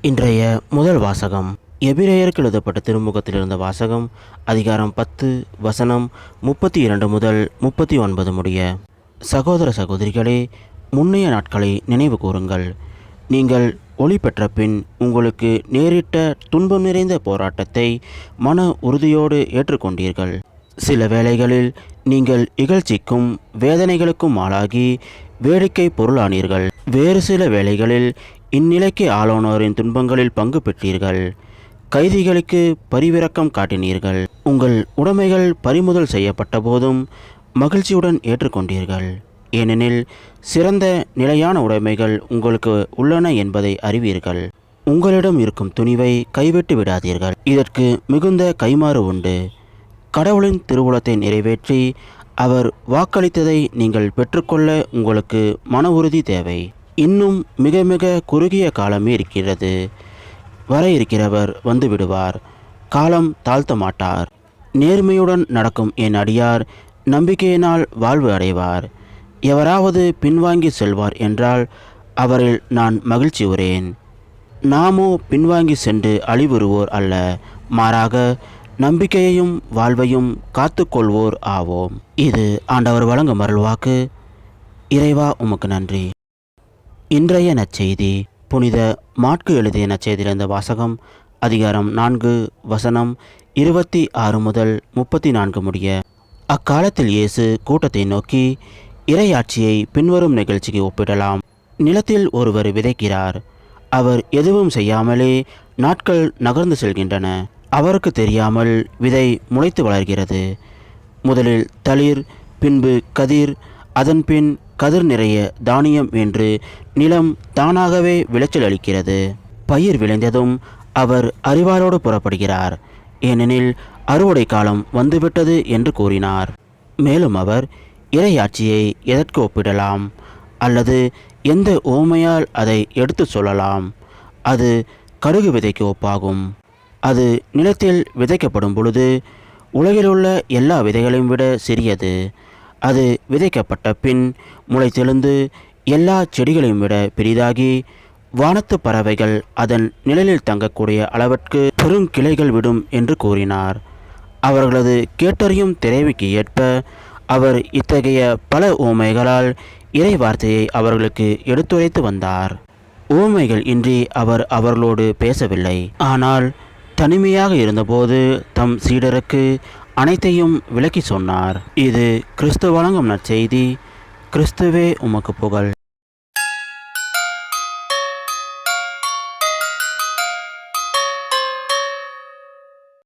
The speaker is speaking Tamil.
இன்றைய முதல் வாசகம் எபிரேயருக்கு எழுதப்பட்ட திருமுகத்தில் இருந்த வாசகம் அதிகாரம் 10 வசனம் 32 முதல் 39 முடிய. சகோதர சகோதரிகளே, முன்னைய நாட்களை நினைவு கூறுங்கள். நீங்கள் ஒளி பெற்ற பின் உங்களுக்கு நேரிட்ட துன்பம் நிறைந்த போராட்டத்தை மன உறுதியோடு ஏற்றுக்கொண்டீர்கள். சில வேளைகளில் நீங்கள் இகழ்ச்சிக்கும் வேதனைகளுக்கும் ஆளாகி வேடிக்கை பொருளானீர்கள். வேறு சில வேளைகளில் இந்நிலைக்கு ஆளானோரின் துன்பங்களில் பங்கு பெற்றீர்கள். கைதிகளுக்கு பரிவிரக்கம் காட்டினீர்கள். உங்கள் உடைமைகள் பறிமுதல் செய்யப்பட்ட போதும் மகிழ்ச்சியுடன் ஏற்றுக்கொண்டீர்கள். ஏனெனில் சிறந்த நிலையான உடைமைகள் உங்களுக்கு உள்ளன என்பதை அறிவீர்கள். உங்களிடம் இருக்கும் துணிவை கைவிட்டு விடாதீர்கள். இதற்கு மிகுந்த கைமாறு உண்டு. கடவுளின் திருவுளத்தை நிறைவேற்றி அவர் வாக்களித்ததை நீங்கள் பெற்றுக்கொள்ள உங்களுக்கு மன உறுதி தேவை. இன்னும் மிக மிக குறுகிய காலமே இருக்கிறது. வர இருக்கிறவர் வந்து விடுவார். காலம் தாழ்த்த மாட்டார். நேர்மையுடன் நடக்கும் என் அடியார் நம்பிக்கையினால் வாழ்வு அடைவார். எவராவது பின்வாங்கி செல்வார் என்றால் அவரில் நான் மகிழ்ச்சி உறேன். நாமோ பின்வாங்கி சென்று அழிவுறுவோர் அல்ல, மாறாக நம்பிக்கையையும் வாழ்வையும் காத்து கொள்வோர் ஆவோம். இது ஆண்டவர் வழங்கும் அருள்வாக்கு. இறைவா உமக்கு நன்றி. இன்றைய நற்செய்தி புனித மாற்கு எழுதிய நற்செய்தியிலிருந்த வாசகம் அதிகாரம் 4 வசனம் 26 முதல் 34 முடிய. அக்காலத்தில் இயேசு கூட்டத்தை நோக்கி, இறையாட்சியை பின்வரும் நிகழ்ச்சிக்கு ஒப்பிடலாம். நிலத்தில் ஒருவர் விதைக்கிறார். அவர் எதுவும் செய்யாமலே நாட்கள் நகர்ந்து செல்கின்றன. அவருக்கு தெரியாமல் விதை முளைத்து வளர்கிறது. முதலில் தளிர், பின்பு கதிர், அதன்பின் கதிர் நிறைய தானியம் என்று நிலம் தானாகவே விளைச்சல் அளிக்கிறது. பயிர் விளைந்ததும் அவர் அறிவாரோடு புறப்படுகிறார், ஏனெனில் அறுவடை காலம் வந்துவிட்டது என்று கூறினார். மேலும் அவர் இறையாட்சியை எதற்கு ஒப்பிடலாம், அல்லது எந்த ஓமையால் அதை எடுத்து சொல்லலாம்? அது கடுகு விதைக்கு ஒப்பாகும். அது நிலத்தில் விதைக்கப்படும் பொழுது உலகிலுள்ள எல்லா விதைகளையும் விட சிறியது. அது விதைக்கப்பட்ட பின் முளைத்தெழுந்து எல்லா செடிகளையும் விட பெரிதாகி வானத்து பறவைகள் அதன் நிழலில் தங்கக்கூடிய அளவிற்கு பெருங்கிளைகள் விடும் என்று கூறினார். அவர்களது கேட்டறியும் திறமைக்கு ஏற்ப அவர் இத்தகைய பல உவமைகளால் இறை வார்த்தையை அவர்களுக்கு எடுத்துரைத்து வந்தார். உவமைகள் இன்றி அவர் அவர்களோடு பேசவில்லை. ஆனால் தனிமையாக இருந்தபோது தம் சீடருக்கு அனைத்தையும் விளக்கி சொன்னார். இது கிறிஸ்து வழங்கும் நற்செய்தி. கிறிஸ்துவே உமக்கு புகழ்.